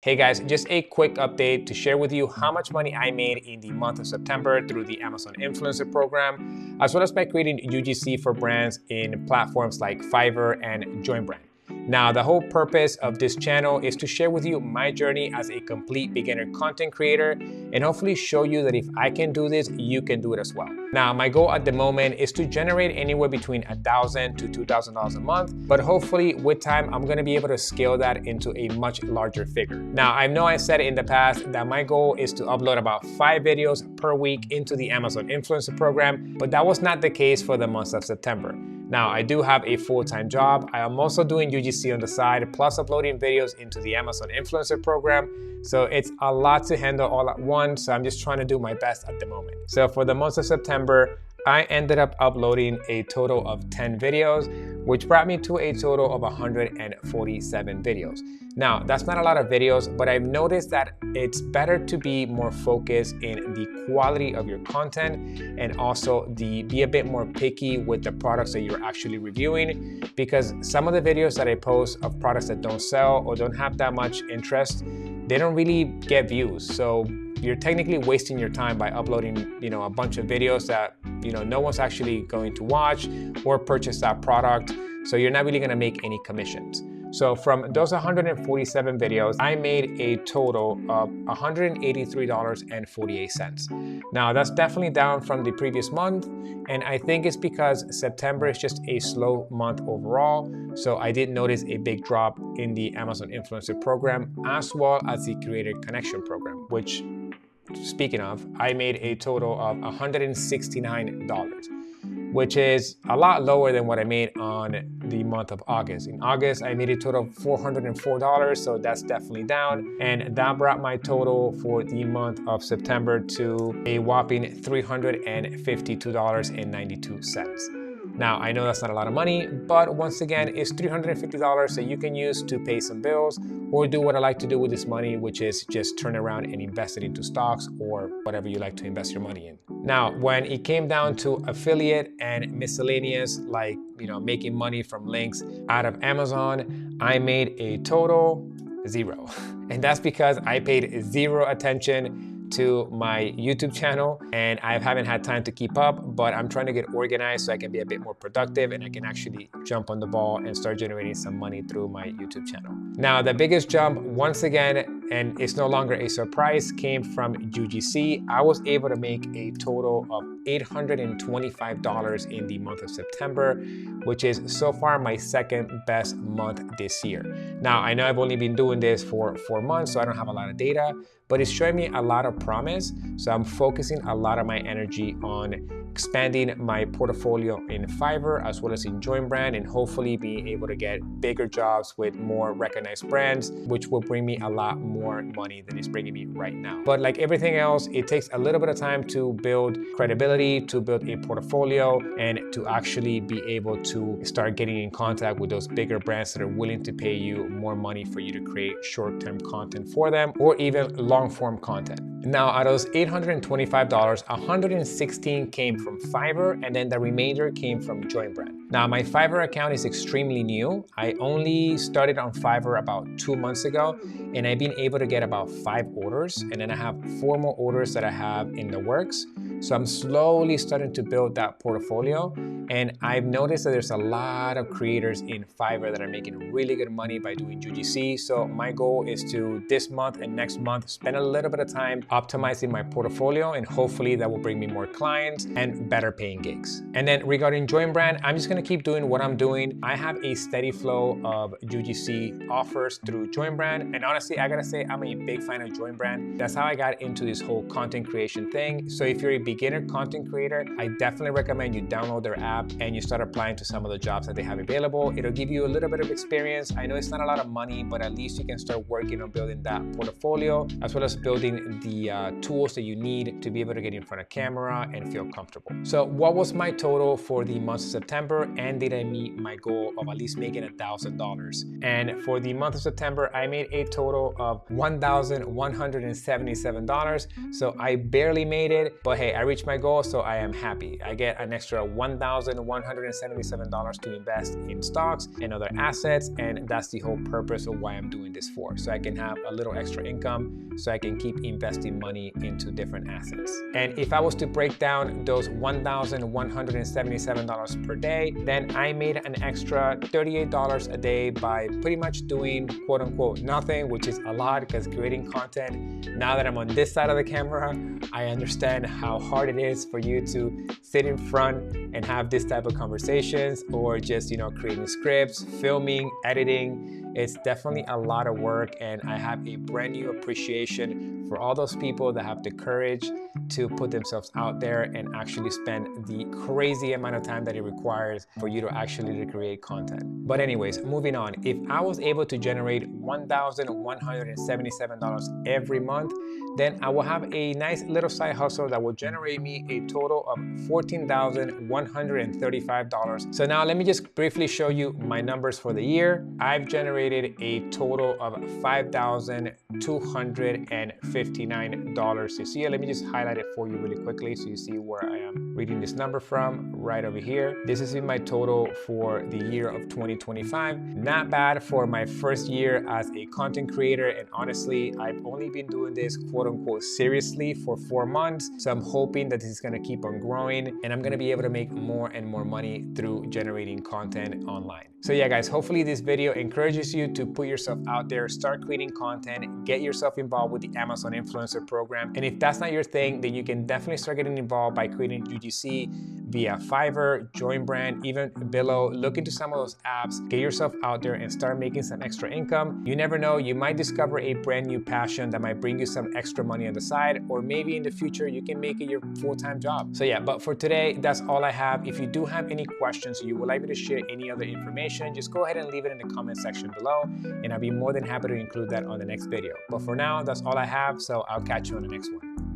Hey guys, just a quick update to share with you how much money I made in the month of September through the Amazon Influencer Program, as well as by creating UGC for brands in platforms like Fiverr and JoinBrand. Now, the whole purpose of this channel is to share with you my journey as a complete beginner content creator and hopefully show you that if I can do this, you can do it as well. Now, my goal at the moment is to generate anywhere between $1,000 to $2,000 a month, but hopefully with time, I'm gonna be able to scale that into a much larger figure. Now, I know I said in the past that my goal is to upload about 5 videos per week into the Amazon Influencer Program, but that was not the case for the month of September. Now, I do have a full-time job. I am also doing UGC on the side, plus uploading videos into the Amazon Influencer Program. So it's a lot to handle all at once. So I'm just trying to do my best at the moment. So for the month of September, I ended up uploading a total of 10 videos, which brought me to a total of 147 videos. Now, that's not a lot of videos, but I've noticed that it's better to be more focused in the quality of your content and also be a bit more picky with the products that you're actually reviewing, because some of the videos that I post of products that don't sell or don't have that much interest, they don't really get views. So you're technically wasting your time by uploading, a bunch of videos that, no one's actually going to watch or purchase that product. So you're not really gonna make any commissions. So from those 147 videos, I made a total of $183.48. Now that's definitely down from the previous month. And I think it's because September is just a slow month overall. So I did notice a big drop in the Amazon Influencer Program as well as the Creator Connection Program, which, speaking of, I made a total of $169, which is a lot lower than what I made on the month of August. In August, I made a total of $404, so that's definitely down. And that brought my total for the month of September to a whopping $352.92. Now, I know that's not a lot of money, but once again, it's $350 that you can use to pay some bills or do what I like to do with this money, which is just turn around and invest it into stocks or whatever you like to invest your money in. Now, when it came down to affiliate and miscellaneous, like, making money from links out of Amazon, I made a total zero. And that's because I paid zero attention to my YouTube channel and I haven't had time to keep up, but I'm trying to get organized so I can be a bit more productive and I can actually jump on the ball and start generating some money through my YouTube channel. Now, the biggest jump, once again, and it's no longer a surprise, came from UGC. I was able to make a total of $825 in the month of September, which is so far my second best month this year. Now, I know I've only been doing this for 4 months, so I don't have a lot of data, but it's showing me a lot of promise. So I'm focusing a lot of my energy on expanding my portfolio in Fiverr as well as in JoinBrand and hopefully being able to get bigger jobs with more recognized brands, which will bring me a lot more money than it's bringing me right now. But like everything else, it takes a little bit of time to build credibility, to build a portfolio, and to actually be able to start getting in contact with those bigger brands that are willing to pay you more money for you to create short-term content for them or even long-form content. Now, out of those $825, 116 came from Fiverr, and then the remainder came from JoinBrand. Now, my Fiverr account is extremely new. I only started on Fiverr about 2 months ago, and I've been able to get about 5 orders, and then I have 4 more orders that I have in the works. So I'm slowly starting to build that portfolio, and I've noticed that there's a lot of creators in Fiverr that are making really good money by doing UGC. So my goal is to, this month and next month, spend a little bit of time optimizing my portfolio, and hopefully that will bring me more clients and better paying gigs. And then regarding JoinBrand, I'm just gonna keep doing what I'm doing. I have a steady flow of UGC offers through JoinBrand, and honestly, I gotta say, I'm a big fan of JoinBrand. That's how I got into this whole content creation thing. So if you're a beginner content creator, I definitely recommend you download their app and you start applying to some of the jobs that they have available. It'll give you a little bit of experience. I know it's not a lot of money, but at least you can start working on building that portfolio, as well as building the tools that you need to be able to get in front of camera and feel comfortable. So what was my total for the month of September? and did I meet my goal of at least making $1,000. And for the month of September, I made a total of $1,177. So I barely made it, but hey, I reached my goal, so I am happy. I get an extra $1,177 to invest in stocks and other assets, and that's the whole purpose of why I'm doing this for. So I can have a little extra income, so I can keep investing money into different assets. And if I was to break down those $1,177 per day, then I made an extra $38 a day by pretty much doing quote unquote nothing, which is a lot because creating content, now that I'm on this side of the camera, I understand how hard it is for you to sit in front and have this type of conversations, or just, creating scripts, filming, editing. It's definitely a lot of work, and I have a brand new appreciation for all those people that have the courage to put themselves out there and actually spend the crazy amount of time that it requires for you to actually create content. But anyways, moving on. If I was able to generate $1,177 every month, then I will have a nice little side hustle that will generate me a total of $14,135. So now let me just briefly show you my numbers for the year. I've generated a total of $5,259 this year. Let me just highlight it for you really quickly so you see where I am reading this number from, right over here. This is my total for the year of 2025. Not bad for my first year as a content creator, and honestly, I've only been doing this quote unquote seriously for 4 months. So I'm hoping that this is gonna keep on growing and I'm gonna be able to make more and more money through generating content online. So yeah, guys, hopefully this video encourages you to put yourself out there, start creating content, get yourself involved with the Amazon Influencer Program. And if that's not your thing, then you can definitely start getting involved by creating UGC via Fiverr, Join Brand, even below. Look into some of those apps, get yourself out there and start making some extra income. You never know, you might discover a brand new passion that might bring you some extra money on the side, or maybe in the future you can make it your full-time job. So yeah, but for today, that's all I have. If you do have any questions, or you would like me to share any other information, just go ahead and leave it in the comment section below, and I'll be more than happy to include that on the next video. But for now, that's all I have, so I'll catch you on the next one.